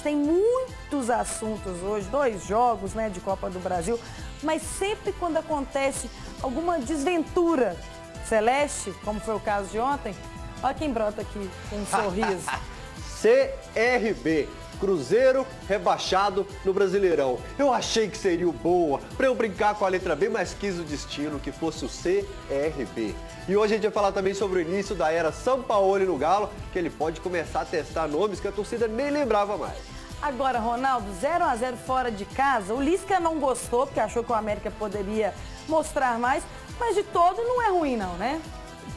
Tem muitos assuntos hoje, 2 jogos, né, de Copa do Brasil, mas sempre quando acontece alguma desventura celeste, como foi o caso de ontem, olha quem brota aqui com um sorriso. CRB, Cruzeiro rebaixado no Brasileirão. Eu achei que seria o boa para eu brincar com a letra B, mas quis o destino que fosse o CRB. E hoje a gente vai falar também sobre o início da era Sampaoli no Galo, que ele pode começar a testar nomes que a torcida nem lembrava mais. Agora, Ronaldo, 0-0 fora de casa. O Lisca não gostou, porque achou que o América poderia mostrar mais, mas de todo não é ruim não, né?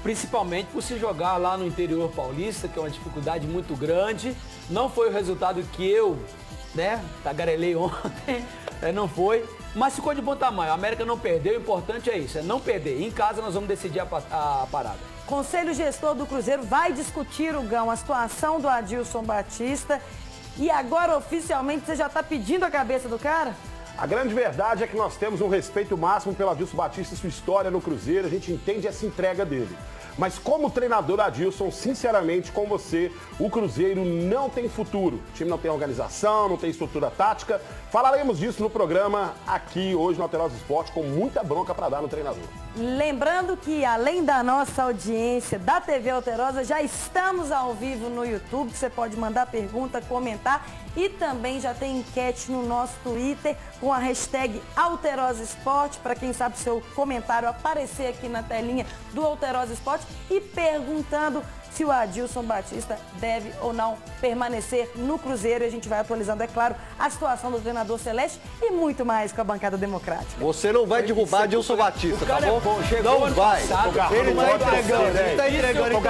Principalmente por se jogar lá no interior paulista, que é uma dificuldade muito grande. Não foi o resultado que eu, tagarelei ontem, não foi. Mas ficou de bom tamanho. A América não perdeu, o importante é isso, é não perder. Em casa nós vamos decidir a parada. Conselho Gestor do Cruzeiro vai discutir, a situação do Adilson Batista. E agora, oficialmente, você já está pedindo a cabeça do cara? A grande verdade é que nós temos um respeito máximo pelo Adilson Batista e sua história no Cruzeiro. A gente entende essa entrega dele. Mas como treinador Adilson, sinceramente, com você, o Cruzeiro não tem futuro. O time não tem organização, não tem estrutura tática. Falaremos disso no programa aqui hoje no Alterosa Esporte, com muita bronca para dar no treinador. Lembrando que, além da nossa audiência da TV Alterosa, já estamos ao vivo no YouTube. Você pode mandar pergunta, comentar. E também já tem enquete no nosso Twitter com a hashtag Alterosa Esporte, para quem sabe seu comentário aparecer aqui na telinha do Alterosa Esporte e perguntando se o Adilson Batista deve ou não permanecer no Cruzeiro. E a gente vai atualizando, é claro, a situação do treinador celeste e muito mais com a bancada democrática. Você não vai derrubar Adilson Batista, tá bom? Chegou não vai. Ele tá entregando, ele tá entregando.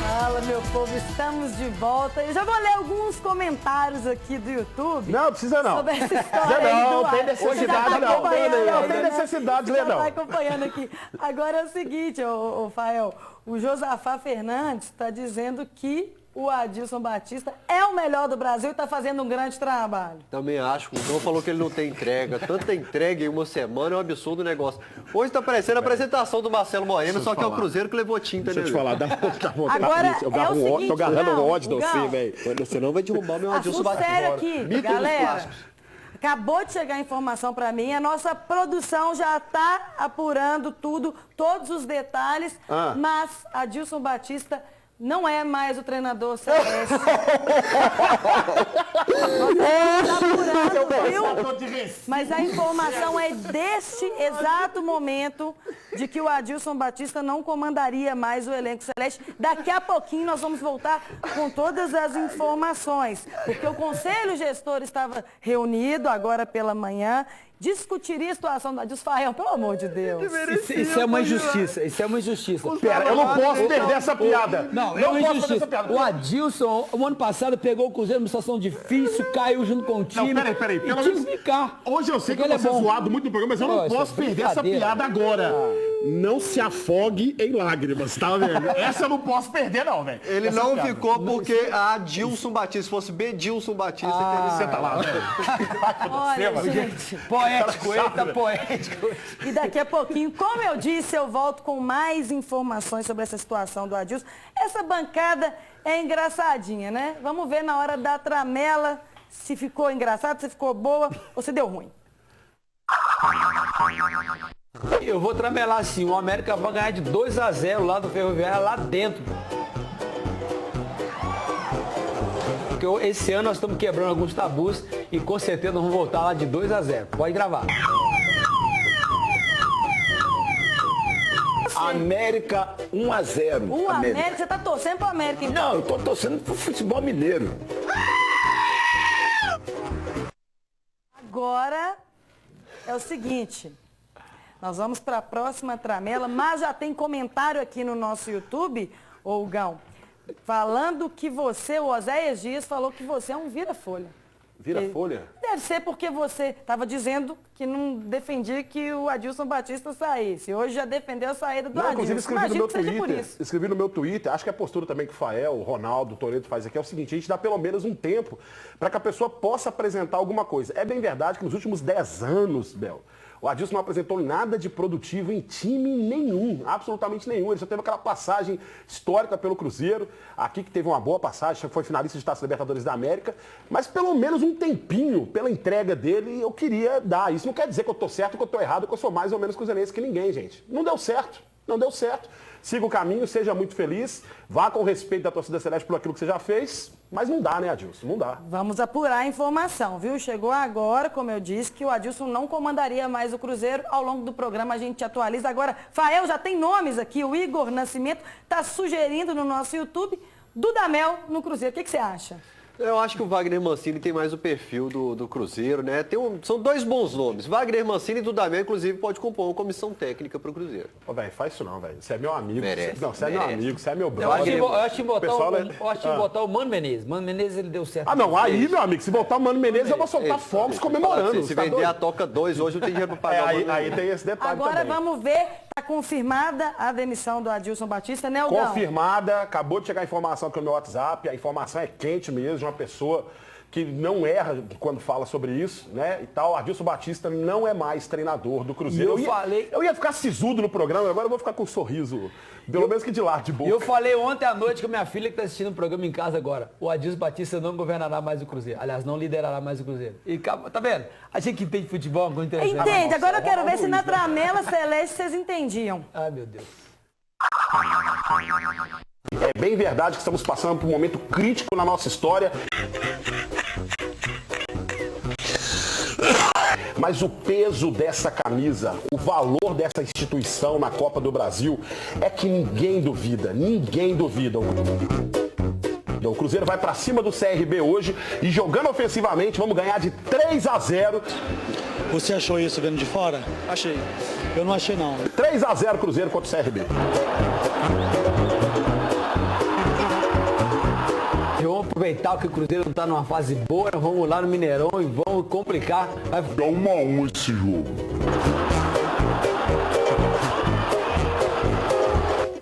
Fala, meu povo, estamos de volta. Eu já vou ler alguns comentários aqui do YouTube. Não, precisa não. Sobre essa história aí não, do tem necessidade não. Não tem necessidade de ler não. Vai acompanhando aqui. Agora é o seguinte, ô Fael, o Josafá Fernandes está dizendo que o Adilson Batista é o melhor do Brasil e está fazendo um grande trabalho. Também acho. O João falou que ele não tem entrega. Tanta entrega em uma semana é um absurdo o negócio. Hoje está parecendo a apresentação do Marcelo Moreno, só que é o Cruzeiro que levou tinta, Deixa eu te falar, dá vontade. Agora, eu garro tô agarrando um ódio de você, velho. Você não vai derrubar o meu Adilson Batista. Sério aqui, galera. Acabou de chegar a informação para mim, a nossa produção já está apurando tudo, todos os detalhes, mas Adilson Batista não é mais o treinador celeste. Mas a informação é deste exato momento de que o Adilson Batista não comandaria mais o elenco celeste. Daqui a pouquinho nós vamos voltar com todas as informações, porque o Conselho Gestor estava reunido agora pela manhã, discutiria a situação do Adilson. Fael, pelo amor de Deus. Isso é uma injustiça, isso é uma injustiça. Pera, eu não posso perder essa piada. Não, é uma injustiça. O Adilson, o ano passado, pegou o Cruzeiro numa situação difícil, caiu junto com o time. Não, peraí. E tinha que ficar. Hoje eu sei que eu vou ser zoado muito no programa, mas eu não posso perder essa piada agora. Não se afogue em lágrimas, tá vendo? Essa eu não posso perder, não, velho. Ele essa não ficou porque a Adilson Batista, se fosse Bedilson Batista, teria senta lá, velho. Olha, gente. Poético, eita, poético. E daqui a pouquinho, como eu disse, eu volto com mais informações sobre essa situação do Adilson. Essa bancada é engraçadinha, né? Vamos ver na hora da tramela se ficou engraçado, se ficou boa ou se deu ruim. Eu vou tramelar assim, o América vai ganhar de 2-0 lá do Ferroviário, lá dentro. Porque esse ano nós estamos quebrando alguns tabus e com certeza nós vamos voltar lá de 2-0. Pode gravar. América 1-0. O América, você tá torcendo pro América, então? Não, eu tô torcendo pro futebol mineiro. Agora é o seguinte, nós vamos para a próxima tramela, mas já tem comentário aqui no nosso YouTube, ô Gão, falando que você, o Oséias Dias, falou que você é um vira-folha. Vira-folha? Deve ser porque você estava dizendo que não defendia que o Adilson Batista saísse. Hoje já defendeu a saída do Adilson. Inclusive escrevi no meu Twitter, acho que a postura também que o Fael, o Ronaldo, o Toretto faz aqui é o seguinte, a gente dá pelo menos um tempo para que a pessoa possa apresentar alguma coisa. É bem verdade que nos últimos 10 anos, Bel, O Adilson não apresentou nada de produtivo em time nenhum, absolutamente nenhum. Ele só teve aquela passagem histórica pelo Cruzeiro, aqui que teve uma boa passagem, foi finalista de Taça Libertadores da América, mas pelo menos um tempinho pela entrega dele eu queria dar. Isso não quer dizer que eu tô certo, que eu tô errado, que eu sou mais ou menos cruzeirense que ninguém, gente. Não deu certo, não deu certo. Siga o caminho, seja muito feliz, vá com respeito da torcida celeste por aquilo que você já fez, mas não dá, né, Adilson? Não dá. Vamos apurar a informação, viu? Chegou agora, como eu disse, que o Adilson não comandaria mais o Cruzeiro. Ao longo do programa a gente atualiza. Agora, Fael, já tem nomes aqui. O Igor Nascimento está sugerindo no nosso YouTube Dudamel no Cruzeiro. O que você acha? Eu acho que o Wagner Mancini tem mais o perfil do Cruzeiro, né? São dois bons nomes. Wagner Mancini e Dudamel, inclusive, pode compor uma comissão técnica para o Cruzeiro. Ô, velho, faz isso não, velho. Você é meu amigo. Merece, Não, você é meu amigo, você é meu Eu acho brother. que acho que Pessoal, botar o Mano Menezes. Mano Menezes, ele deu certo. Ah, não, aí, meu amigo, se botar o Mano Menezes, eu vou soltar fogos comemorando. Se tá vender doido? a Toca 2, hoje não tem dinheiro para pagar o Mano Aí Menezes. tem esse detalhe Agora também. vamos ver, está confirmada a demissão do Adilson Batista, né, Aldão? Confirmada, acabou de chegar a informação aqui no meu WhatsApp, a informação é quente mesmo, de uma pessoa que não erra quando fala sobre isso, né, e tal. Adilson Batista não é mais treinador do Cruzeiro. Eu ia ficar sisudo no programa, agora eu vou ficar com um sorriso, pelo menos que de lado de boca. E eu falei ontem à noite com minha filha que está assistindo o programa em casa agora. O Adilson Batista não governará mais o Cruzeiro. Aliás, não liderará mais o Cruzeiro. E tá vendo? A gente que entende futebol, não entende. Entende, agora eu quero ver se na tramela celeste vocês entendiam. Ai, meu Deus. É bem verdade que estamos passando por um momento crítico na nossa história. Mas o peso dessa camisa, o valor dessa instituição na Copa do Brasil é que ninguém duvida, ninguém duvida. O Cruzeiro vai pra cima do CRB hoje e jogando ofensivamente, vamos ganhar de 3-0. Você achou isso vendo de fora? Achei. Eu não achei não. 3-0 Cruzeiro contra o CRB. Vamos aproveitar que o Cruzeiro não está numa fase boa, vamos lá no Mineirão e vamos complicar. Vai Dá 1-1 esse jogo.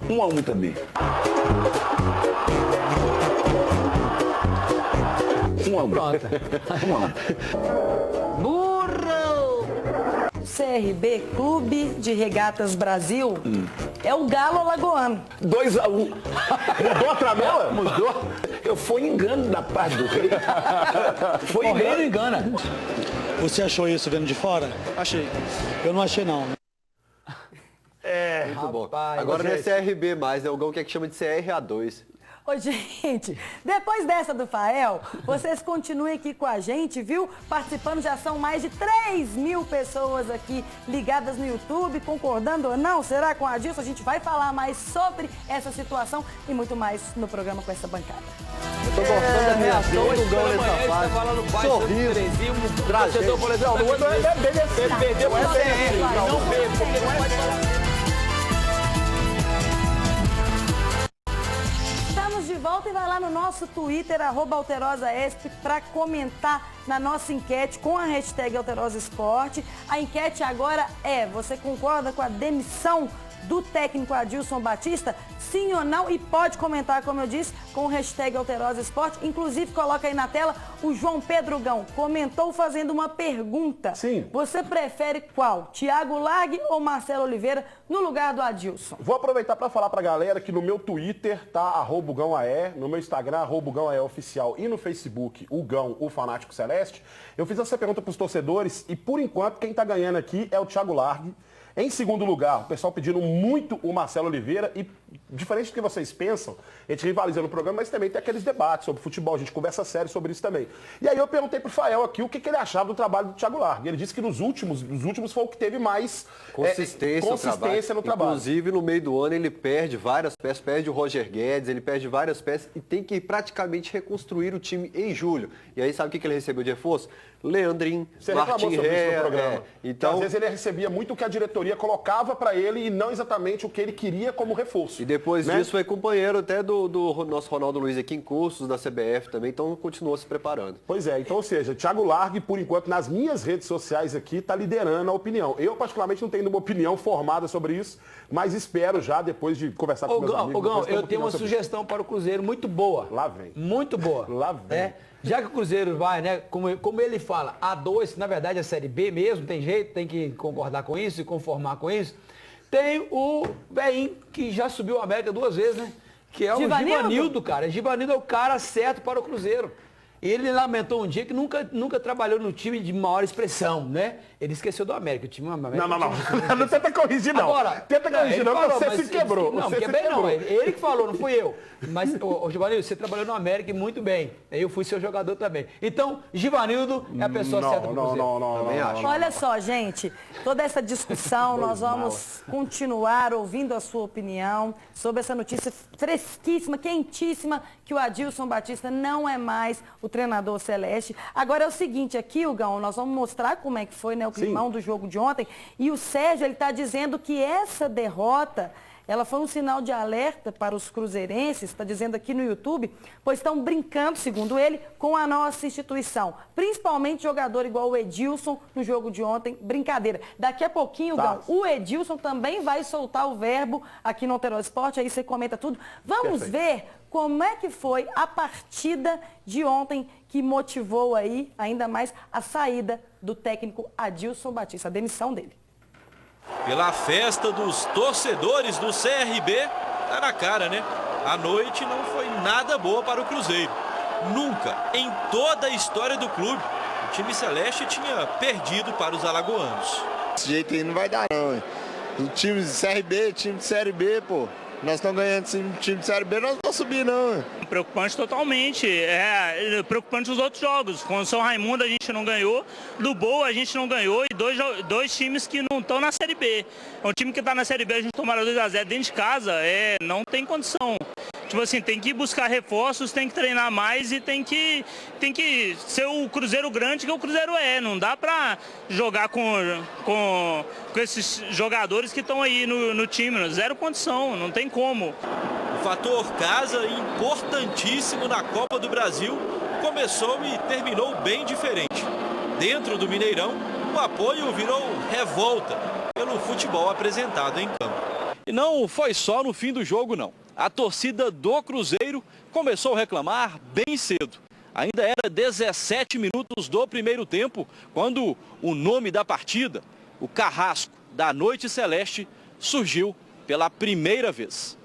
1-1 também. 1-1. pronto. 1-1. CRB, Clube de Regatas Brasil, é o Galo Alagoano. 2-1. Mudou a tramela? Mudou. Eu fui engano da parte do rei. Foi O rei não engano. engana. Você achou isso vendo de fora? Achei. Eu não achei não. Muito bom. Rapaz, Agora não é CRB mais, né? O Gão que é que chama de CRA2. Ô, gente, depois dessa do Fael, vocês continuem aqui com a gente, viu? Participando, já são mais de 3.000 pessoas aqui ligadas no YouTube, concordando ou não, será com a Adilson? A gente vai falar mais sobre essa situação e muito mais no programa com essa bancada. Eu tô gostando da reação do Gão nessa fase. Sorriso, Torcedor, por exemplo, Ele perdeu o Não, CR, não, não vê, porque não pode falar. Estamos de volta e vai lá no nosso Twitter, @AlterosaEsp, para comentar na nossa enquete com a hashtag AlterosaEsport. A enquete agora é: você concorda com a demissão do técnico Adilson Batista? Sim ou não? E pode comentar, como eu disse, com o hashtag AlterosaEsport. Inclusive, coloca aí na tela o João Pedro Gão. Comentou fazendo uma pergunta. Sim. Você prefere qual? Thiago Largue ou Marcelo Oliveira no lugar do Adilson? Vou aproveitar para falar para a galera que no meu Twitter tá @GãoAE, no meu Instagram @GãoAEOficial e no Facebook o Gão, o Fanático Celeste. Eu fiz essa pergunta para os torcedores e por enquanto quem está ganhando aqui é o Thiago Largue. Em segundo lugar, o pessoal pedindo muito o Marcelo Oliveira e, diferente do que vocês pensam, a gente rivaliza no programa, mas também tem aqueles debates sobre futebol, a gente conversa sério sobre isso também. E aí eu perguntei pro Fael aqui o que ele achava do trabalho do Thiago Largue. Ele disse que nos últimos foi o que teve mais consistência no trabalho. Inclusive, no meio do ano, ele perde várias peças, perde o Roger Guedes, ele perde várias peças e tem que praticamente reconstruir o time em julho. E aí, sabe o que ele recebeu de reforço? Leandrinho, Você reclamou Martin sobre isso no Ré, programa. Então, às vezes ele recebia muito o que a diretoria colocava para ele e não exatamente o que ele queria como reforço. e depois né? disso foi companheiro até do nosso Ronaldo Luiz aqui em cursos da CBF também, então continuou se preparando. Pois é, então, ou seja, Thiago Largue, por enquanto, nas minhas redes sociais aqui, está liderando a opinião. Eu, particularmente, não tenho uma opinião formada sobre isso, mas espero já, depois de conversar com meus amigos... Ô, Gão, depois ter eu tenho uma opinião sobre sugestão para o Cruzeiro muito boa. Lá vem. Muito boa. Lá vem. já que o Cruzeiro vai, né, como ele fala, A2, na verdade é Série B mesmo, tem jeito, tem que concordar com isso e conformar com isso. Tem o Beim, que já subiu a América 2 vezes, né? Que é o Givanildo, cara. Givanildo é o cara certo para o Cruzeiro. Ele lamentou um dia que nunca trabalhou no time de maior expressão, né? Ele esqueceu do América. O time América, não tenta corrigir, não. Agora, tenta corrigir, não, falou, você se quebrou. Não, você quebrei quebrou. não. Ele que falou, não fui eu. Mas, Givanildo, você trabalhou no América e muito bem. Eu fui seu jogador também. Então, Givanildo é a pessoa certa do Cruzeiro. Não. Olha só, gente, toda essa discussão, nós vamos continuar ouvindo a sua opinião sobre essa notícia fresquíssima, quentíssima, que o Adilson Batista não é mais o treinador celeste. Agora é o seguinte, aqui, Hugão, nós vamos mostrar como é que foi, né, o climão do jogo de ontem. E o Sérgio, ele está dizendo que essa derrota, ela foi um sinal de alerta para os cruzeirenses, está dizendo aqui no YouTube, pois estão brincando, segundo ele, com a nossa instituição. Principalmente jogador igual o Edilson no jogo de ontem, brincadeira. Daqui a pouquinho, Gão, o Edilson também vai soltar o verbo aqui no Alterosa Esporte, aí você comenta tudo. Vamos ver como é que foi a partida de ontem que motivou aí ainda mais a saída do técnico Adilson Batista, a demissão dele. Pela festa dos torcedores do CRB, tá na cara, né? A noite não foi nada boa para o Cruzeiro. Nunca, em toda a história do clube, o time celeste tinha perdido para os alagoanos. Desse jeito aí não vai dar, não. O time de CRB, time de Série B, pô. Nós estamos ganhando time de Série B, nós não vamos subir, não. Preocupante totalmente. Preocupante os outros jogos. Com o São Raimundo a gente não ganhou, do Boa a gente não ganhou e dois times que não estão na Série B. Um time que está na Série B, a gente tomaram 2-0 dentro de casa, não tem condição. Tipo assim, tem que buscar reforços, tem que treinar mais e tem que ser o Cruzeiro grande que o Cruzeiro é. Não dá pra jogar com esses jogadores que estão aí no time. Zero condição, não tem como. O fator casa, importantíssimo na Copa do Brasil, começou e terminou bem diferente. Dentro do Mineirão, o apoio virou revolta pelo futebol apresentado em campo. E não foi só no fim do jogo, não. A torcida do Cruzeiro começou a reclamar bem cedo. Ainda era 17 minutos do primeiro tempo, quando o nome da partida, o Carrasco da Noite Celeste, surgiu pela primeira vez.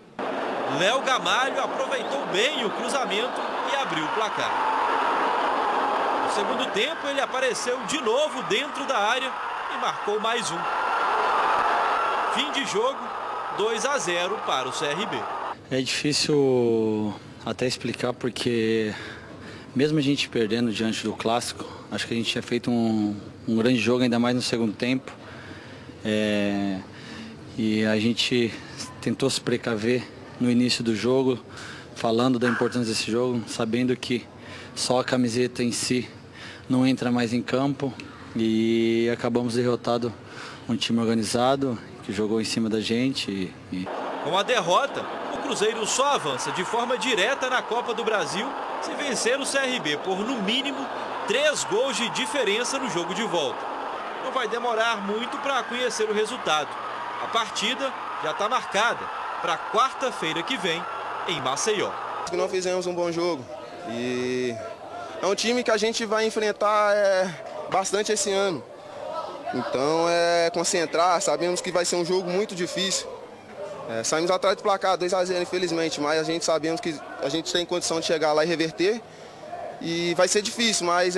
Léo Gamalho aproveitou bem o cruzamento e abriu o placar. No segundo tempo, ele apareceu de novo dentro da área e marcou mais um. Fim de jogo, 2-0 para o CRB. É difícil até explicar porque, mesmo a gente perdendo diante do clássico, acho que a gente tinha feito um grande jogo, ainda mais no segundo tempo. E a gente tentou se precaver no início do jogo, falando da importância desse jogo, sabendo que só a camiseta em si não entra mais em campo. E acabamos derrotado um time organizado, que jogou em cima da gente. Com a derrota, o Cruzeiro só avança de forma direta na Copa do Brasil se vencer o CRB por, no mínimo, 3 gols de diferença no jogo de volta. Não vai demorar muito para conhecer o resultado. A partida já está marcada para quarta-feira que vem, em Maceió. Nós fizemos um bom jogo e é um time que a gente vai enfrentar bastante esse ano. Então concentrar, sabemos que vai ser um jogo muito difícil. Saímos atrás do placar, 2-0 infelizmente, mas a gente sabemos que a gente tem condição de chegar lá e reverter. E vai ser difícil, mas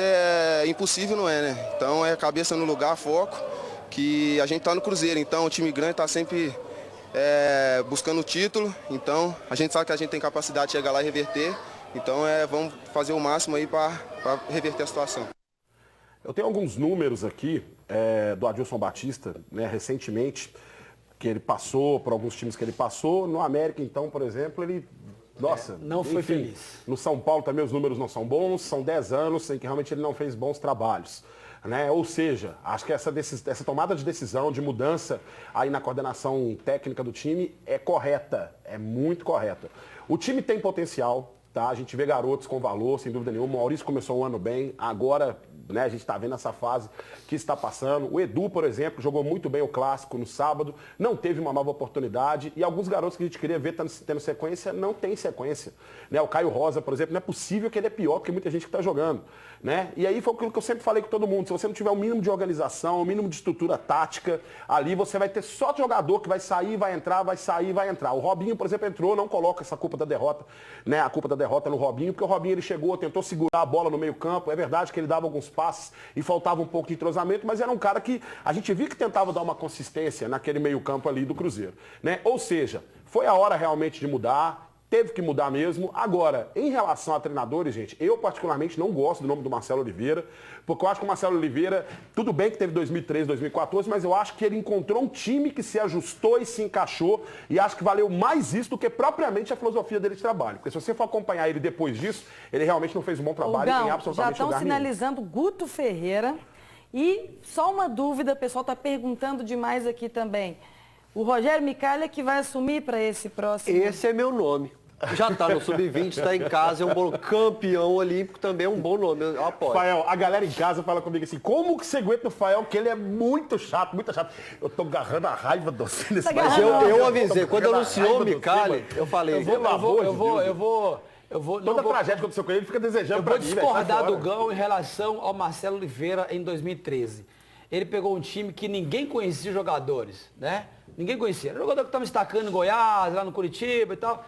impossível não é, né? Então cabeça no lugar, foco, que a gente está no Cruzeiro, então o time grande está sempre buscando o título, então a gente sabe que a gente tem capacidade de chegar lá e reverter, então vamos fazer o máximo aí para reverter a situação. Eu tenho alguns números aqui do Adilson Batista, né, recentemente, que ele passou, por alguns times que ele passou. No América, então, por exemplo, ele... Nossa, não foi feliz. No São Paulo também os números não são bons, são 10 anos em que realmente ele não fez bons trabalhos. Né? Ou seja, acho que essa tomada de decisão, de mudança aí na coordenação técnica do time é correta, é muito correta. O time tem potencial, tá? A gente vê garotos com valor, sem dúvida nenhuma. O Maurício começou o ano bem, agora né? A gente está vendo essa fase que está passando. O Edu, por exemplo, jogou muito bem o Clássico no sábado, não teve uma nova oportunidade. E alguns garotos que a gente queria ver tendo sequência, não tem sequência. Né? O Caio Rosa, por exemplo, não é possível que ele é pior que muita gente que está jogando. Né? E aí foi aquilo que eu sempre falei com todo mundo. Se você não tiver o mínimo de organização, o mínimo de estrutura tática, ali você vai ter só jogador que vai sair, vai entrar, vai sair, vai entrar. O Robinho, por exemplo, entrou, não coloca essa culpa da derrota, né? A culpa da derrota no Robinho, porque o Robinho ele chegou, tentou segurar a bola no meio campo. É verdade que ele dava alguns passes e faltava um pouco de entrosamento, mas era um cara que a gente viu que tentava dar uma consistência naquele meio campo ali do Cruzeiro. Né? Ou seja, foi a hora realmente de mudar. Teve que mudar mesmo. Agora, em relação a treinadores, gente, eu particularmente não gosto do nome do Marcelo Oliveira, porque eu acho que o Marcelo Oliveira, tudo bem que teve 2013, 2014, mas eu acho que ele encontrou um time que se ajustou e se encaixou, e acho que valeu mais isso do que propriamente a filosofia dele de trabalho. Porque se você for acompanhar ele depois disso, ele realmente não fez um bom trabalho. Gão, tem absolutamente lugar já estão sinalizando Guto Ferreira. E só uma dúvida, o pessoal está perguntando demais aqui também. O Rogério Micalha que vai assumir para esse próximo... Esse é meu nome. Já está no Sub-20, está em casa, é um bom campeão olímpico, também é um bom nome, eu apoio. Fael, a galera em casa fala comigo assim, como que você aguenta o Fael, que ele é muito chato, muito chato. Eu tô agarrando a raiva do você nesse Mas eu avisei, quando anunciou o Micali, eu falei, eu vou toda tragédia que aconteceu com ele, fica desejando pra mim. Eu vou discordar do Gão em relação ao Marcelo Oliveira em 2013. Ele pegou um time que ninguém conhecia os jogadores, né? Ninguém conhecia. Era um jogador que estava destacando em Goiás, lá no Curitiba e tal.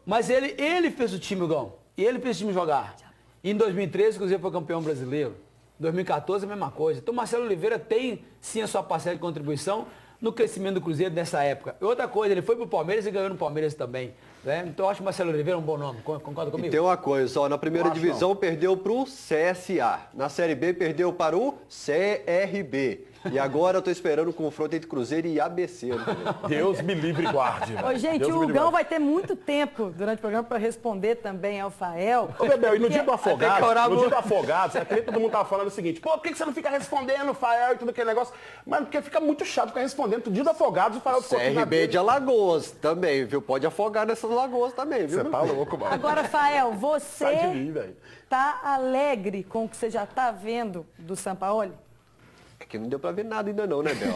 Mas ele fez o time, Gão. E ele fez o time jogar. E em 2013, o Cruzeiro foi campeão brasileiro. Em 2014, a mesma coisa. Então, Marcelo Oliveira tem, sim, a sua parcela de contribuição no crescimento do Cruzeiro nessa época. E outra coisa, ele foi pro Palmeiras e ganhou no Palmeiras também. Né? Então, eu acho que o Marcelo Oliveira é um bom nome. Concorda comigo? E tem uma coisa, só na primeira divisão perdeu pro CSA. Na Série B perdeu para o CRB. E agora eu tô esperando o confronto entre Cruzeiro e ABC. Deus me livre e guarde. Ô, gente, o Gão vai ter muito tempo durante o programa para responder também ao Fael. Ô, Bebel, e no dia do Afogados, aquele todo mundo tava falando o seguinte, pô, por que você não fica respondendo o Fael e tudo aquele negócio? Mas porque fica muito chato ficar respondendo. No dia do Afogados, o Fael ficou CRB de Alagoas também, viu? Pode afogar nessas lagoas também, viu? Você tá louco, mano. Agora, Fael, você Sai de mim, velho. Tá alegre com o que você já tá vendo do Sampaoli? É que não deu pra ver nada ainda não, né, Bel?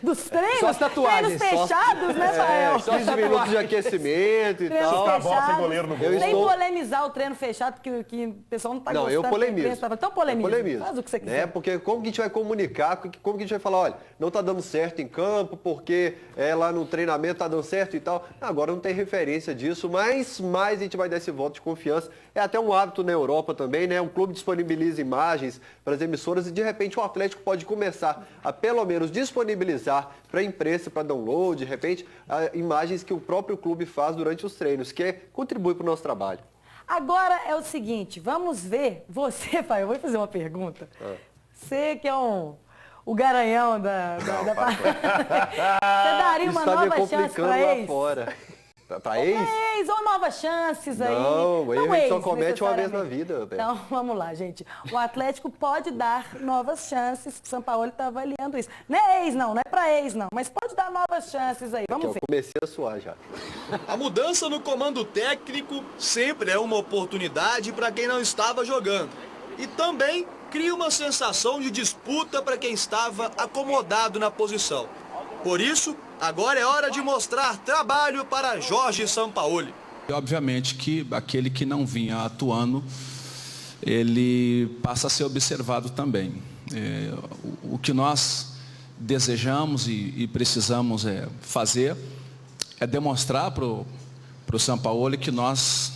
Dos treinos? Só as tatuagens. Treinos fechados, né, Fael? 15 minutos de aquecimento e Treinos tal. fechados. Sem goleiro no gol. Sem polemizar o treino fechado, que o pessoal não tá Não, gostando. eu polemizo. Então polemiza. Faz o que você quiser. Porque como que a gente vai comunicar, como que a gente vai falar, olha, não tá dando certo em campo, porque lá no treinamento tá dando certo e tal. Agora não tem referência disso, mas mais a gente vai dar esse voto de confiança. É até um hábito na Europa também, né? Um clube disponibiliza imagens para as emissoras e de repente o Atlético pode começar a pelo menos disponibilizar para a imprensa, para download, de repente, imagens que o próprio clube faz durante os treinos, que contribui para o nosso trabalho. Agora é o seguinte, vamos ver, você, pai, eu vou fazer uma pergunta. Você que é o garanhão da Você daria uma nova chance para ex? Fora. Pra ex? Ou novas chances aí. Não, o erro a gente só comete uma vez na vida. Então, vamos lá, gente. O Atlético pode dar novas chances, o Sampaoli está avaliando isso. Não é ex, não é pra ex, não, mas pode dar novas chances aí, vamos ver. Eu comecei a suar já. A mudança no comando técnico sempre é uma oportunidade para quem não estava jogando. E também cria uma sensação de disputa para quem estava acomodado na posição. Por isso, agora é hora de mostrar trabalho para Jorge Sampaoli. Obviamente que aquele que não vinha atuando, ele passa a ser observado também. O que nós desejamos e precisamos fazer é demonstrar para o Sampaoli que nós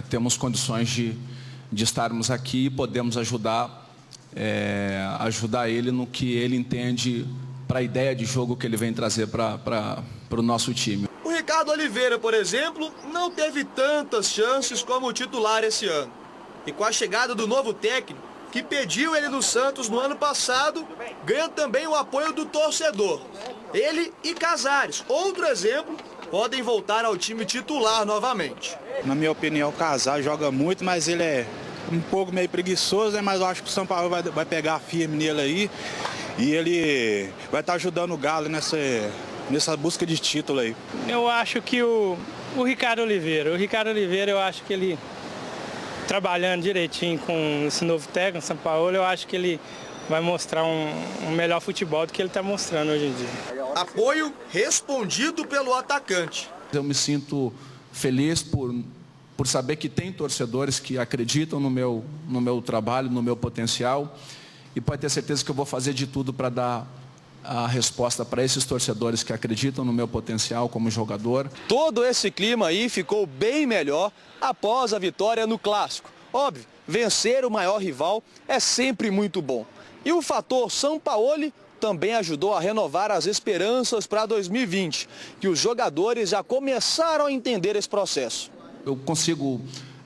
temos condições de estarmos aqui e podemos ajudar ele no que ele entende para a ideia de jogo que ele vem trazer para o nosso time. O Ricardo Oliveira, por exemplo, não teve tantas chances como titular esse ano. E com a chegada do novo técnico, que pediu ele no Santos no ano passado, ganha também o apoio do torcedor. Ele e Casares, outro exemplo, podem voltar ao time titular novamente. Na minha opinião, o Casares joga muito, mas ele é um pouco meio preguiçoso, né? Mas eu acho que o São Paulo vai pegar firme nele aí. E ele vai estar ajudando o Galo nessa busca de título aí. Eu acho que o Ricardo Oliveira, eu acho que ele trabalhando direitinho com esse novo técnico, São Paulo, eu acho que ele vai mostrar um melhor futebol do que ele está mostrando hoje em dia. Apoio respondido pelo atacante. Eu me sinto feliz por saber que tem torcedores que acreditam no meu trabalho, no meu potencial, e pode ter certeza que eu vou fazer de tudo para dar a resposta para esses torcedores que acreditam no meu potencial como jogador. Todo esse clima aí ficou bem melhor após a vitória no Clássico. Óbvio, vencer o maior rival é sempre muito bom. E o fator Sampaoli também ajudou a renovar as esperanças para 2020, que os jogadores já começaram a entender esse processo. Eu consigo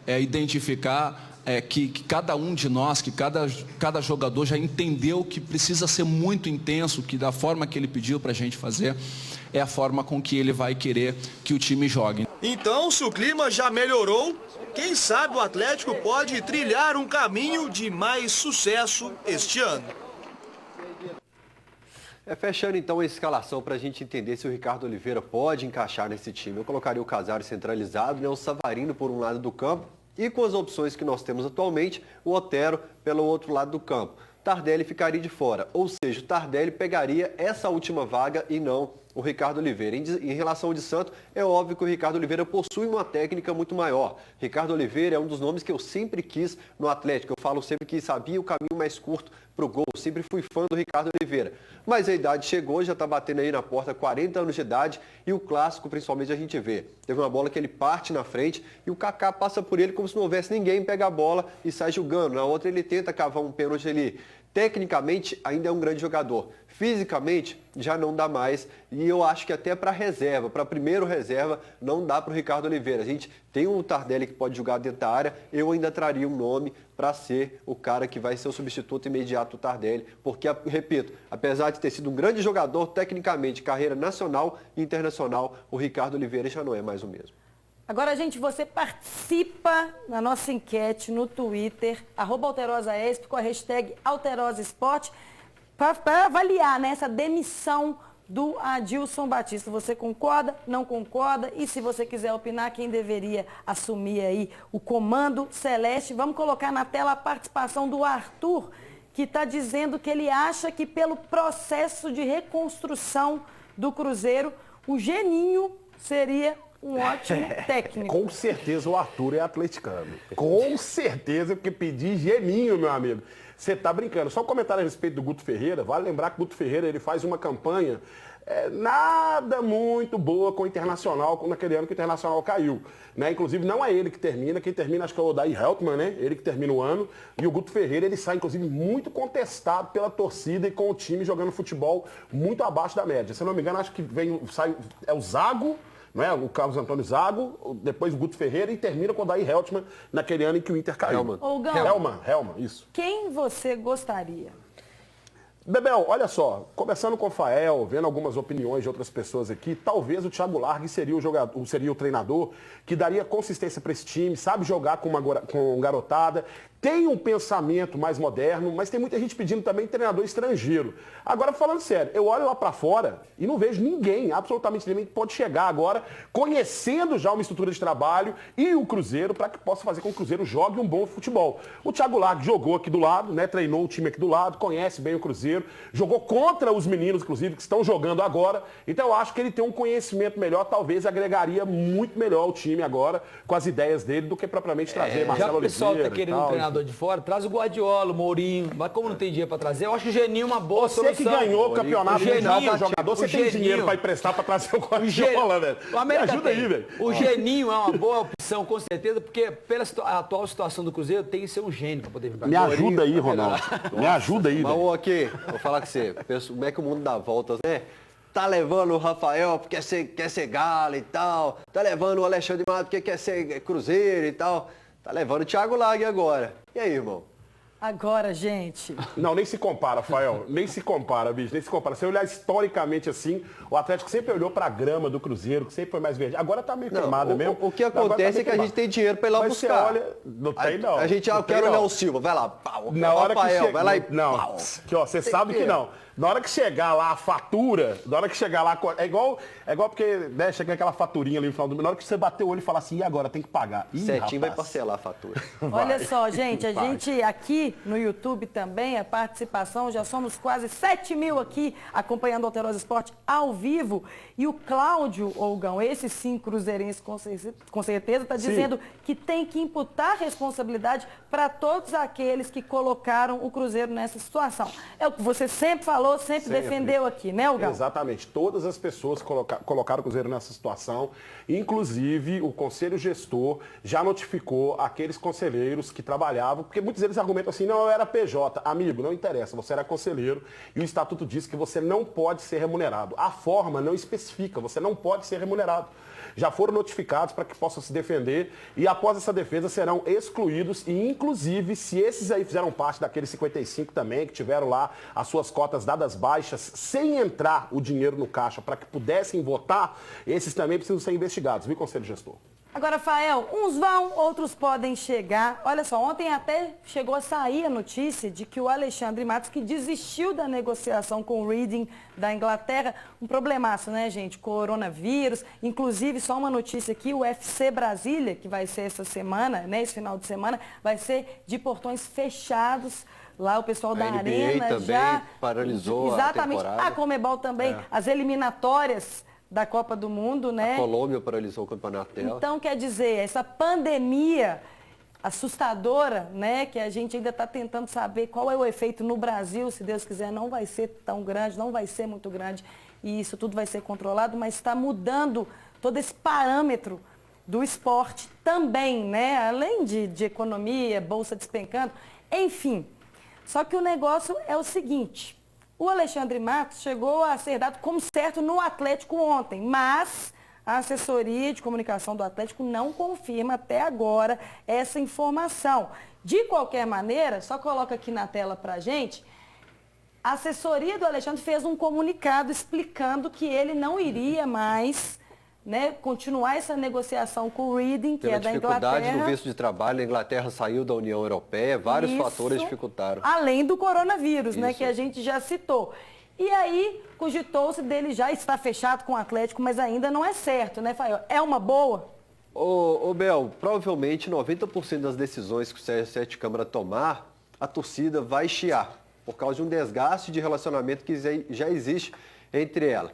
identificar que cada um de nós, que cada jogador já entendeu que precisa ser muito intenso, que da forma que ele pediu para a gente fazer, é a forma com que ele vai querer que o time jogue. Então, se o clima já melhorou, quem sabe o Atlético pode trilhar um caminho de mais sucesso este ano. Fechando então a escalação para a gente entender se o Ricardo Oliveira pode encaixar nesse time. Eu colocaria o Casares centralizado, né, o Savarino por um lado do campo e com as opções que nós temos atualmente, o Otero pelo outro lado do campo. Tardelli ficaria de fora, ou seja, o Tardelli pegaria essa última vaga e não o Ricardo Oliveira. Em relação ao de Santos, é óbvio que o Ricardo Oliveira possui uma técnica muito maior. Ricardo Oliveira é um dos nomes que eu sempre quis no Atlético. Eu falo sempre que sabia o caminho mais curto para o gol. Eu sempre fui fã do Ricardo Oliveira. Mas a idade chegou, já está batendo aí na porta, 40 anos de idade, e o Clássico, principalmente, a gente vê. Teve uma bola que ele parte na frente e o Kaká passa por ele como se não houvesse ninguém, pega a bola e sai julgando. Na outra ele tenta cavar um pênalti ali. Tecnicamente, ainda é um grande jogador. Fisicamente, já não dá mais. E eu acho que até para reserva, para primeiro reserva, não dá para o Ricardo Oliveira. A gente tem um Tardelli que pode jogar dentro da área. Eu ainda traria um nome para ser o cara que vai ser o substituto imediato do Tardelli. Porque, repito, apesar de ter sido um grande jogador, tecnicamente, carreira nacional e internacional, o Ricardo Oliveira já não é mais o mesmo. Agora, gente, você participa na nossa enquete no Twitter, @AlterosaEsp, com a hashtag AlterosaEsport, para avaliar, né, essa demissão do Adilson Batista. Você concorda, não concorda? E se você quiser opinar, quem deveria assumir aí o comando celeste? Vamos colocar na tela a participação do Arthur, que está dizendo que ele acha que pelo processo de reconstrução do Cruzeiro, o Geninho seria um ótimo técnico. Com certeza o Arthur é atleticano. Com certeza, porque pedir Geninho, meu amigo. Você tá brincando. Só um comentário a respeito do Guto Ferreira. Vale lembrar que o Guto Ferreira ele faz uma campanha nada muito boa com o Internacional, naquele ano que o Internacional caiu. Né? Inclusive, não é ele que termina. Quem termina, acho que é o Odair Heltman, né? Ele que termina o ano. E o Guto Ferreira, ele sai, inclusive, muito contestado pela torcida e com o time jogando futebol muito abaixo da média. Se eu não me engano, acho que sai o Zago, não é? O Carlos Antônio Zago, depois o Guto Ferreira e termina com o Odair Heltman naquele ano em que o Inter caiu. Helman, isso. Quem você gostaria? Bebel, olha só, conversando com o Fael, vendo algumas opiniões de outras pessoas aqui, talvez o Thiago Largue seria o treinador que daria consistência para esse time, sabe jogar com garotada, tem um pensamento mais moderno, mas tem muita gente pedindo também treinador estrangeiro. Agora, falando sério, eu olho lá para fora e não vejo ninguém, absolutamente ninguém, que pode chegar agora conhecendo já uma estrutura de trabalho e o Cruzeiro para que possa fazer com que o Cruzeiro jogue um bom futebol. O Thiago Largue jogou aqui do lado, né, treinou o time aqui do lado, conhece bem o Cruzeiro, jogou contra os meninos, inclusive, que estão jogando agora. Então, eu acho que ele tem um conhecimento melhor, talvez agregaria muito melhor o time agora com as ideias dele do que propriamente trazer Marcelo Oliveira. Já o pessoal está querendo um treinador de fora, traz o Guardiola, o Mourinho, mas como não tem dinheiro para trazer, eu acho o Geninho uma boa solução. Você que ganhou o campeonato mundial para jogador, você tem dinheiro para emprestar para trazer o Guardiola, velho. Me ajuda aí, velho. O Geninho é uma boa opção, com certeza, porque pela atual situação do Cruzeiro, tem que ser um gênio para poder vir para cá. Me ajuda aí, Ronaldo. Me ajuda aí, velho. Mas aqui, vou falar com você, como é que o mundo dá voltas, né? Tá levando o Rafael porque quer ser Galo e tal, tá levando o Alexandre Matos porque quer ser Cruzeiro e tal, tá levando o Thiago Largue agora. E aí, irmão? Agora, gente. Não, nem se compara, Rafael. Nem se compara, bicho. Nem se compara. Se olhar historicamente assim, o Atlético sempre olhou pra grama do Cruzeiro, que sempre foi mais verde. Agora tá meio queimada mesmo. O que acontece é que a gente tem dinheiro pra ir lá buscar. Você olha, não tem não. A gente, eu quero o Léo Silva, vai lá, pau. Na hora Rafael, que chega, vai lá e não. pau. Que, ó, você sabe que não. Na hora que chegar lá a fatura, na hora que chegar lá, é igual porque, né, chega aquela faturinha ali no final do mês, na hora que você bater o olho e falar assim, e agora, tem que pagar. Ih, Certinho vai rapaz. parcelar a fatura. Olha só, gente, a gente aqui no YouTube também, a participação, já somos quase 7 mil aqui acompanhando o Alterosa Esporte ao vivo. E o Cláudio Olgão, esse sim cruzeirense com certeza, está dizendo que tem que imputar responsabilidade para todos aqueles que colocaram o Cruzeiro nessa situação. É o que você sempre falou, sempre defendeu aqui, né, Olgão? Exatamente. Todas as pessoas que colocaram o Cruzeiro nessa situação, inclusive o Conselho Gestor já notificou aqueles conselheiros que trabalhavam, porque muitos deles argumentam assim, não, eu era PJ. Amigo, não interessa, você era conselheiro e o estatuto diz que você não pode ser remunerado. A forma não especifica, você não pode ser remunerado. Já foram notificados para que possam se defender e após essa defesa serão excluídos e inclusive se esses aí fizeram parte daqueles 55 também que tiveram lá as suas cotas dadas baixas sem entrar o dinheiro no caixa para que pudessem votar, esses também precisam ser investigados, viu, Conselho Gestor? Agora, Rafael, uns vão, outros podem chegar. Olha só, ontem até chegou a sair a notícia de que o Alexandre Matos, que desistiu da negociação com o Reading da Inglaterra, um problemaço, né, gente? Coronavírus. Inclusive, só uma notícia aqui, o UFC Brasília, que vai ser essa semana, né, esse final de semana, vai ser de portões fechados. Lá o pessoal da Arena também já paralisou exatamente, a temporada. A Conmebol também, as eliminatórias da Copa do Mundo, né? A Colômbia paralisou o campeonato dela. Então, quer dizer, essa pandemia assustadora, né, que a gente ainda está tentando saber qual é o efeito no Brasil, se Deus quiser, não vai ser tão grande, não vai ser muito grande, e isso tudo vai ser controlado, mas está mudando todo esse parâmetro do esporte também, né? Além de economia, bolsa despencando, enfim. Só que o negócio é o seguinte, o Alexandre Matos chegou a ser dado como certo no Atlético ontem, mas a assessoria de comunicação do Atlético não confirma até agora essa informação. De qualquer maneira, só coloca aqui na tela pra gente, a assessoria do Alexandre fez um comunicado explicando que ele não iria mais, né, continuar essa negociação com o Reading, que é da Inglaterra. Pela dificuldade do visto de trabalho, a Inglaterra saiu da União Europeia, vários fatores dificultaram. Além do coronavírus, né, que a gente já citou. E aí, cogitou-se dele já estar fechado com o Atlético, mas ainda não é certo, né, Fael? É uma boa? Ô Bel, provavelmente 90% das decisões que o Sérgio Sete Câmara tomar, a torcida vai chiar, por causa de um desgaste de relacionamento que já existe entre ela.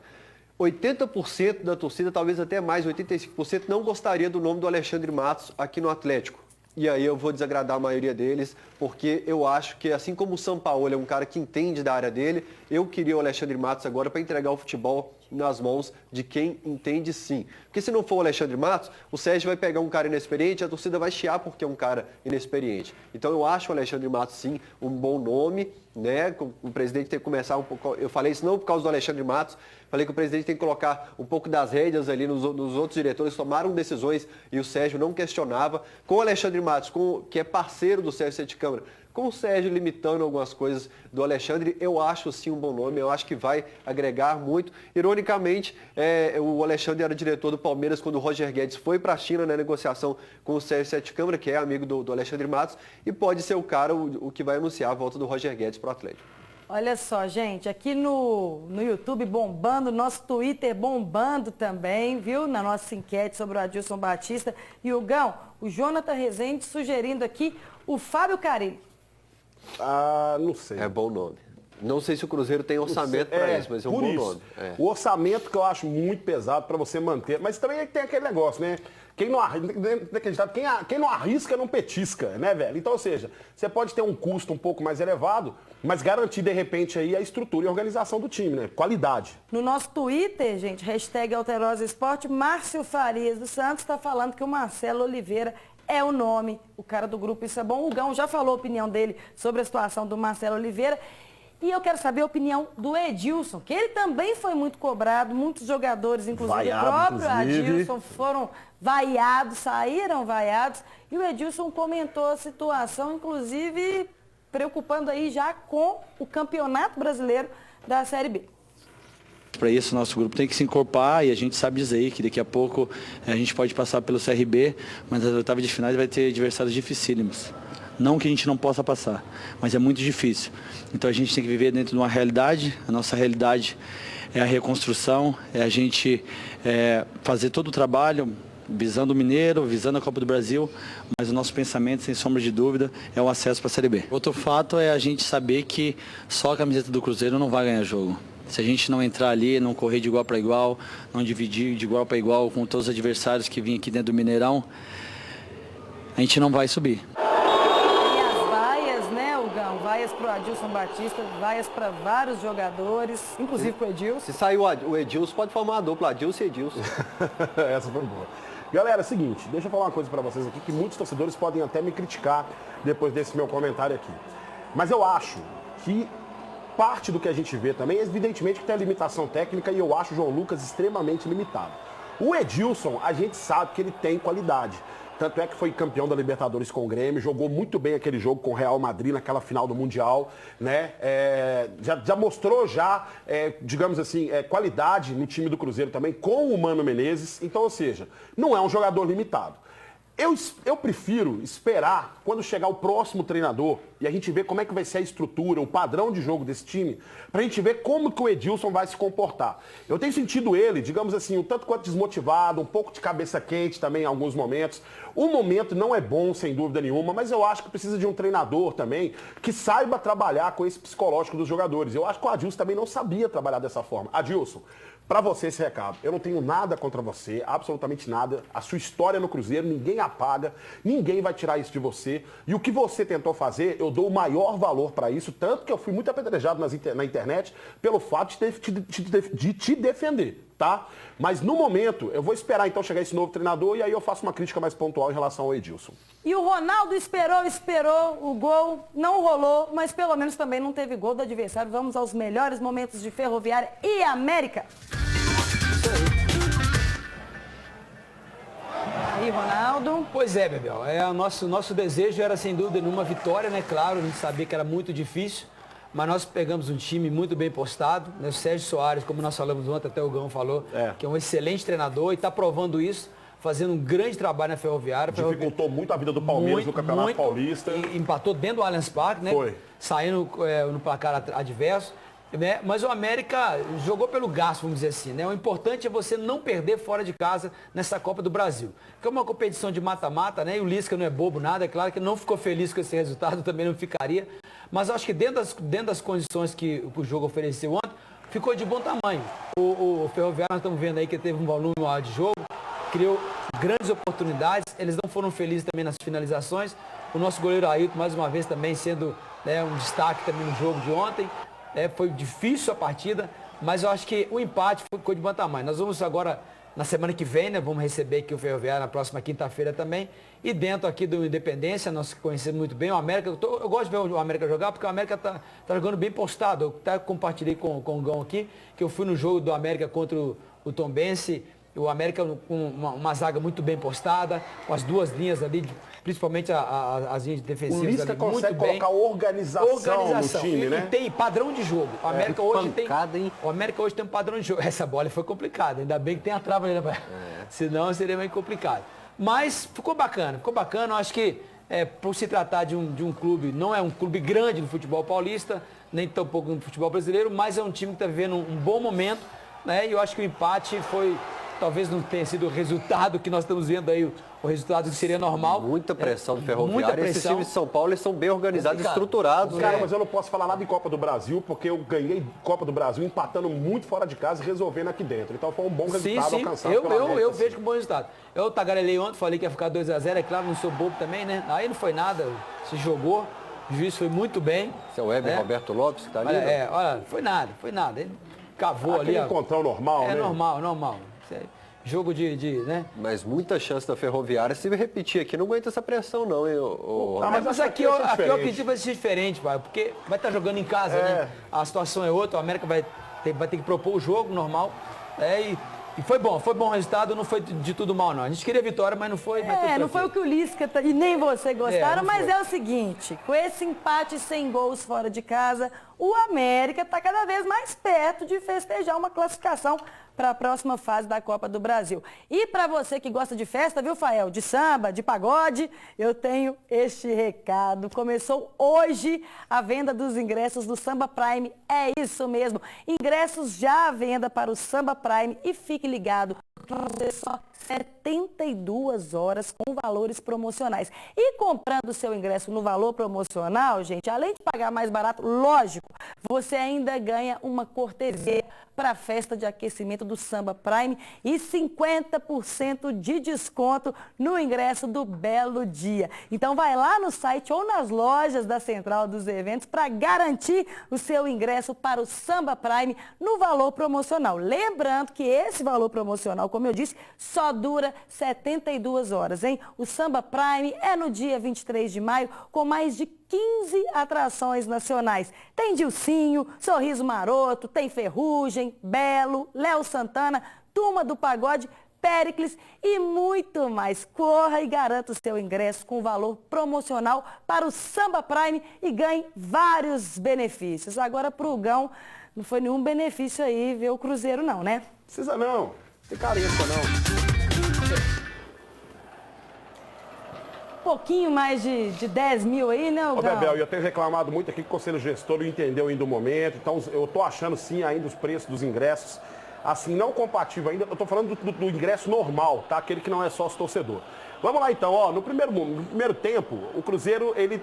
80% da torcida, talvez até mais, 85%, não gostaria do nome do Alexandre Matos aqui no Atlético. E aí eu vou desagradar a maioria deles, porque eu acho que, assim como o Sampaoli é um cara que entende da área dele, eu queria o Alexandre Matos agora para entregar o futebol nas mãos de quem entende sim. Porque se não for o Alexandre Matos, o Sérgio vai pegar um cara inexperiente, a torcida vai chiar porque é um cara inexperiente. Então eu acho o Alexandre Matos sim um bom nome, né? O presidente tem que começar um pouco, eu falei isso não por causa do Alexandre Matos, falei que o presidente tem que colocar um pouco das rédeas ali nos outros diretores que tomaram decisões e o Sérgio não questionava. Com o Alexandre Matos, que é parceiro do Sérgio Sete Câmara, com o Sérgio limitando algumas coisas do Alexandre, eu acho sim um bom nome, eu acho que vai agregar muito. Ironicamente, o Alexandre era diretor do Palmeiras quando o Roger Guedes foi para a China na negociação com o Sérgio Sete Câmara, que é amigo do Alexandre Matos, e pode ser o cara o que vai anunciar a volta do Roger Guedes para o Atlético. Olha só, gente, aqui no YouTube bombando, nosso Twitter bombando também, viu? Na nossa enquete sobre o Adilson Batista. E o Gão, o Jonathan Rezende sugerindo aqui o Fábio Carille. Ah, não sei. É bom nome. Não sei se o Cruzeiro tem orçamento para isso, mas é um bom nome. O orçamento que eu acho muito pesado para você manter, mas também tem aquele negócio, né? Quem não arrisca não petisca, né, velho? Então, ou seja, você pode ter um custo um pouco mais elevado, mas garantir, de repente, aí a estrutura e a organização do time, né? Qualidade. No nosso Twitter, gente, hashtag Alterosa Esporte, Márcio Farias dos Santos está falando que o Marcelo Oliveira é o nome, o cara do grupo Isso é Bom. O Gão já falou a opinião dele sobre a situação do Marcelo Oliveira. E eu quero saber a opinião do Edilson, que ele também foi muito cobrado, muitos jogadores, inclusive o próprio Adilson, foram vaiados, saíram vaiados. E o Edilson comentou a situação, inclusive preocupando aí já com o Campeonato Brasileiro da Série B. Para isso, nosso grupo tem que se encorpar e a gente sabe dizer aí que daqui a pouco a gente pode passar pelo CRB, mas nas oitavas de finais vai ter adversários dificílimos. Não que a gente não possa passar, mas é muito difícil. Então a gente tem que viver dentro de uma realidade. A nossa realidade é a reconstrução, é a gente fazer todo o trabalho visando o Mineiro, visando a Copa do Brasil, mas o nosso pensamento, sem sombra de dúvida, é o acesso para a Série B. Outro fato é a gente saber que só a camiseta do Cruzeiro não vai ganhar jogo. Se a gente não entrar ali, não correr de igual para igual, não dividir de igual para igual com todos os adversários que vêm aqui dentro do Mineirão, a gente não vai subir. E as vaias, né, Hugão? Vaias para o Adilson Batista, vaias para vários jogadores, inclusive para o Edilson. Se sair o Edilson, pode formar uma dupla, Adilson e Edilson. Essa foi boa. Galera, é o seguinte, deixa eu falar uma coisa para vocês aqui, que muitos torcedores podem até me criticar depois desse meu comentário aqui. Mas eu acho que parte do que a gente vê também, evidentemente que tem a limitação técnica, e eu acho o João Lucas extremamente limitado. O Edilson, a gente sabe que ele tem qualidade. Tanto é que foi campeão da Libertadores com o Grêmio, jogou muito bem aquele jogo com o Real Madrid naquela final do Mundial, né? Já mostrou digamos assim, qualidade no time do Cruzeiro também, com o Mano Menezes. Então, ou seja, não é um jogador limitado. Eu prefiro esperar quando chegar o próximo treinador e a gente ver como é que vai ser a estrutura, o padrão de jogo desse time, pra gente ver como que o Edilson vai se comportar. Eu tenho sentido ele, digamos assim, um tanto quanto desmotivado, um pouco de cabeça quente também em alguns momentos. O momento não é bom, sem dúvida nenhuma, mas eu acho que precisa de um treinador também que saiba trabalhar com esse psicológico dos jogadores. Eu acho que o Adilson também não sabia trabalhar dessa forma. Adilson, para você esse recado, eu não tenho nada contra você, absolutamente nada. A sua história no Cruzeiro, ninguém apaga, ninguém vai tirar isso de você. E o que você tentou fazer, eu dou o maior valor para isso, tanto que eu fui muito apedrejado na internet pelo fato de te defender, tá? Mas no momento, eu vou esperar então chegar esse novo treinador e aí eu faço uma crítica mais pontual em relação ao Edilson. E o Ronaldo esperou, o gol não rolou, mas pelo menos também não teve gol do adversário. Vamos aos melhores momentos de Ferroviária e América. Aí, Ronaldo. Pois é, Bebel. Nosso desejo era, sem dúvida nenhuma, vitória, né? Claro, a gente sabia que era muito difícil, mas nós pegamos um time muito bem postado, né? O Sérgio Soares, como nós falamos ontem, até o Gão falou, que é um excelente treinador e está provando isso, fazendo um grande trabalho na Ferroviária. Dificultou muito a vida do Palmeiras no Campeonato Paulista. Empatou dentro do Allianz Parque, né? Foi. Saindo no placar adverso. Né? Mas o América jogou pelo gasto, vamos dizer assim, né? O importante é você não perder fora de casa nessa Copa do Brasil. Que é uma competição de mata-mata, né? E o Lisca não é bobo nada, é claro que não ficou feliz com esse resultado, também não ficaria. Mas acho que dentro das condições que o jogo ofereceu ontem, ficou de bom tamanho. O Ferroviário, nós estamos vendo aí que teve um volume maior de jogo, criou grandes oportunidades, eles não foram felizes também nas finalizações. O nosso goleiro Ailton, mais uma vez, também sendo, né, um destaque também no jogo de ontem. Foi difícil a partida, mas eu acho que o empate ficou de bom tamanho. Nós vamos agora, na semana que vem, né, vamos receber aqui o Ferroviário na próxima quinta-feira também. E dentro aqui do Independência, nós conhecemos muito bem o América. Eu gosto de ver o América jogar, porque o América tá jogando bem postado. Eu até compartilhei com o Gão aqui, que eu fui no jogo do América contra o Tombense. O América com uma zaga muito bem postada, com as duas linhas ali, principalmente as linhas defensivas. O Lisca ali, consegue muito bem. colocar organização no time, né? E tem padrão de jogo. O América hoje tem um padrão de jogo. Essa bola foi complicada, ainda bem que tem a trava ali, né? Senão seria bem complicado. Mas ficou bacana. Eu acho que por se tratar de um clube, não é um clube grande no futebol paulista, nem tão pouco no futebol brasileiro, mas é um time que está vivendo um bom momento, né? E eu acho que o empate talvez não tenha sido o resultado que nós estamos vendo aí, o resultado que seria normal. Muita pressão do Ferroviário. Muita pressão. Esses times de São Paulo, eles são bem organizados, estruturados. Cara, mas eu não posso falar nada em Copa do Brasil, porque eu ganhei Copa do Brasil empatando muito fora de casa e resolvendo aqui dentro. Então foi um bom resultado alcançado pela América. Eu vejo com bom resultado. Eu tagarelei ontem, falei que ia ficar 2-0, é claro, não sou bobo também, né? Aí não foi nada, se jogou, o juiz foi muito bem. Esse é o Weber Roberto Lopes que tá ali? Olha, foi nada. Ele cavou ali. Encontrar o normal, né? É normal. Jogo né? Mas muita chance da Ferroviária. Se repetir aqui, não aguenta essa pressão, não, hein? Mas aqui eu acredito que vai ser diferente, pai, porque vai estar jogando em casa, né? A situação é outra, o América vai ter que propor o jogo normal. E foi bom o resultado, não foi de tudo mal, não. A gente queria vitória, mas não foi. Não foi o que o Lisca e nem você gostaram, mas é o seguinte, com esse empate sem gols fora de casa, o América está cada vez mais perto de festejar uma classificação para a próxima fase da Copa do Brasil. E para você que gosta de festa, viu, Fael? De samba, de pagode, eu tenho este recado. Começou hoje a venda dos ingressos do Samba Prime. É isso mesmo. Ingressos já à venda para o Samba Prime e fique ligado. Só 72 horas com valores promocionais. E comprando o seu ingresso no valor promocional, gente, além de pagar mais barato, lógico, você ainda ganha uma cortesia para a festa de aquecimento do Samba Prime e 50% de desconto no ingresso do Belo Dia. Então vai lá no site ou nas lojas da Central dos Eventos para garantir o seu ingresso para o Samba Prime no valor promocional. Lembrando que esse valor promocional, como eu disse, só dura 72 horas, hein? O Samba Prime é no dia 23 de maio, com mais de 15 atrações nacionais. Tem Dilcinho, Sorriso Maroto, tem Ferrugem, Belo, Léo Santana, Turma do Pagode, Péricles e muito mais. Corra e garanta o seu ingresso com valor promocional para o Samba Prime e ganhe vários benefícios. Agora, pro Hugão, não foi nenhum benefício aí ver o Cruzeiro não, né? Precisa não. Tem carência não. Pouquinho mais de 10 mil aí, né, Hugão? Ô, Bebel, eu tenho reclamado muito aqui que o Conselho Gestor não entendeu ainda o momento, então eu tô achando sim ainda os preços dos ingressos, assim, não compatível ainda, eu tô falando do ingresso normal, tá? Aquele que não é sócio torcedor. Vamos lá então, ó, no primeiro tempo, o Cruzeiro, ele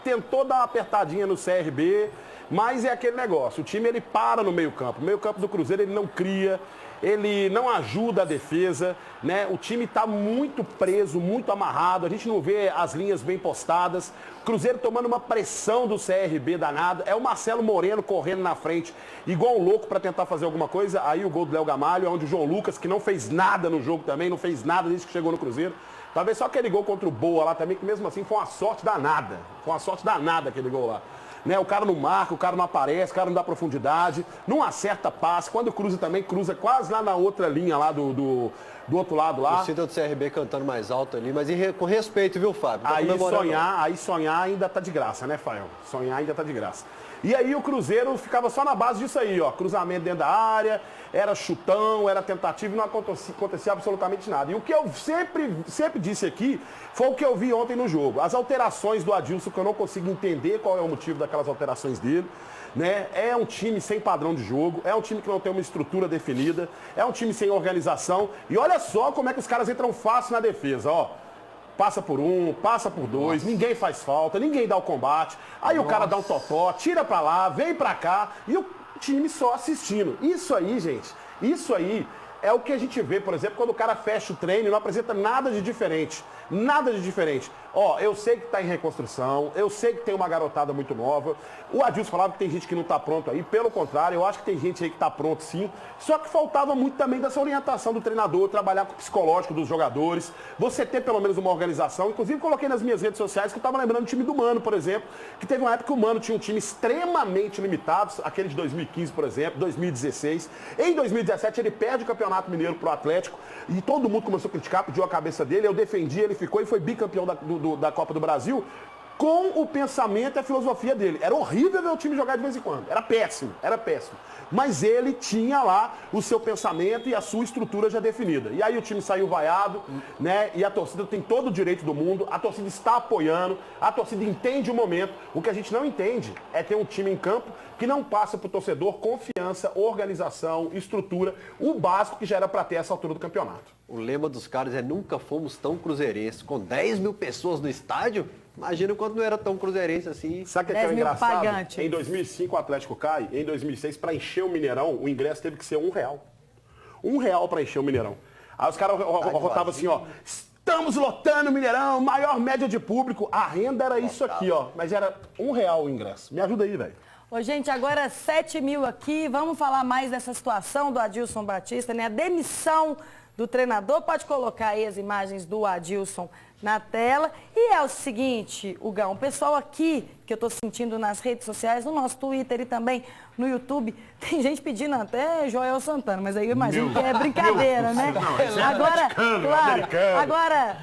tentou dar uma apertadinha no CRB, mas é aquele negócio, o time ele para no meio-campo, o meio-campo do Cruzeiro ele não cria, ele não ajuda a defesa, né? O time está muito preso, muito amarrado, a gente não vê as linhas bem postadas. O Cruzeiro tomando uma pressão do CRB danada. É o Marcelo Moreno correndo na frente, igual um louco para tentar fazer alguma coisa. Aí o gol do Léo Gamalho, onde o João Lucas, que não fez nada no jogo também, não fez nada desde que chegou no Cruzeiro. Talvez só aquele gol contra o Boa lá também, que mesmo assim foi uma sorte danada. Foi uma sorte danada aquele gol lá. Né, o cara não marca, o cara não aparece, o cara não dá profundidade, não acerta passe. Quando cruza também, cruza quase lá na outra linha lá do outro lado lá. O Cida do CRB cantando mais alto ali, mas com respeito, viu, Fábio? Tá aí sonhar ainda tá de graça, né, Fael? Sonhar ainda tá de graça. E aí o Cruzeiro ficava só na base disso aí, ó. Cruzamento dentro da área, era chutão, era tentativa e não acontecia absolutamente nada. E o que eu sempre disse aqui foi o que eu vi ontem no jogo. As alterações do Adilson, que eu não consigo entender qual é o motivo daquelas alterações dele. Né? É um time sem padrão de jogo, é um time que não tem uma estrutura definida, é um time sem organização. E olha só como é que os caras entram fácil na defesa, ó. Passa por um, passa por dois, ninguém faz falta, ninguém dá o combate. Aí o cara dá um totó, tira pra lá, vem pra cá e o time só assistindo. Isso aí, gente, isso aí é o que a gente vê, por exemplo, quando o cara fecha o treino e não apresenta nada de diferente. Nada de diferente. Ó, eu sei que está em reconstrução, eu sei que tem uma garotada muito nova. O Adilson falava que tem gente que não está pronto aí. Pelo contrário, eu acho que tem gente aí que está pronto sim. Só que faltava muito também dessa orientação do treinador, trabalhar com o psicológico dos jogadores. Você ter pelo menos uma organização. Inclusive, coloquei nas minhas redes sociais que eu estava lembrando do time do Mano, por exemplo. Que teve uma época que o Mano tinha um time extremamente limitado. Aquele de 2015, por exemplo, 2016. Em 2017, ele perde o Campeonato Mineiro pro Atlético. E todo mundo começou a criticar, pediu a cabeça dele. Eu defendi, ele ficou e foi bicampeão da Copa do Brasil com o pensamento e a filosofia dele. Era horrível ver o time jogar de vez em quando. Era péssimo, era péssimo. Mas ele tinha lá o seu pensamento e a sua estrutura já definida. E aí o time saiu vaiado, né? E a torcida tem todo o direito do mundo, a torcida está apoiando, a torcida entende o momento. O que a gente não entende é ter um time em campo que não passa para o torcedor confiança, organização, estrutura, o básico que já era para ter essa altura do campeonato. O lema dos caras é nunca fomos tão cruzeirenses. Com 10 mil pessoas no estádio, imagina quando não era tão cruzeirense assim. Sabe o que é engraçado? Pagantes. Em 2005 o Atlético cai, em 2006 para encher o Mineirão, o ingresso teve que ser R$1. R$1 para encher o Mineirão. Aí os caras rotavam assim, ó, estamos lotando o Mineirão, maior média de público. A renda era isso aqui, ó, mas era R$1 o ingresso. Me ajuda aí, velho. Ô, gente, agora 7 mil aqui, vamos falar mais dessa situação do Adilson Batista, né? A demissão do treinador, pode colocar aí as imagens do Adilson na tela. E é o seguinte, Hugão, o pessoal aqui, que eu tô sentindo nas redes sociais, no nosso Twitter e também no YouTube, tem gente pedindo até Joel Santana, mas aí eu imagino que é brincadeira, né? Agora, claro, agora,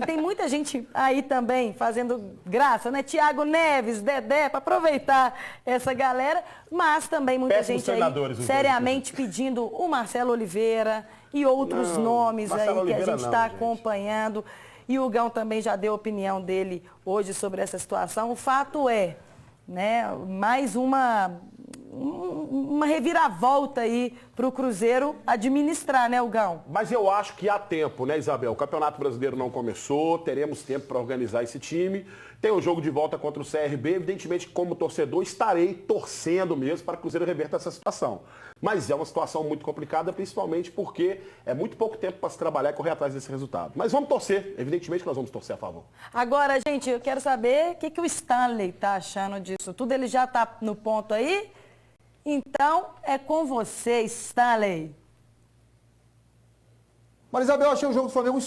tem muita gente aí também fazendo graça, né? Thiago Neves, Dedé, para aproveitar essa galera, mas também muita gente aí seriamente pedindo o Marcelo Oliveira e outros nomes aí que a gente está acompanhando. E o Hugão também já deu a opinião dele hoje sobre essa situação. O fato é, né, mais uma reviravolta aí para o Cruzeiro administrar, né, Hugão? Mas eu acho que há tempo, né, Isabel? O Campeonato Brasileiro não começou, teremos tempo para organizar esse time. Tem o jogo de volta contra o CRB. Evidentemente, como torcedor, estarei torcendo mesmo para que o Cruzeiro reverta essa situação. Mas é uma situação muito complicada, principalmente porque é muito pouco tempo para se trabalhar e correr atrás desse resultado. Mas vamos torcer. Evidentemente que nós vamos torcer a favor. Agora, gente, eu quero saber o que o Stanley está achando disso tudo. Ele já está no ponto aí? Então, é com você, Stanley. Mas, Isabel, eu achei o jogo do Flamengo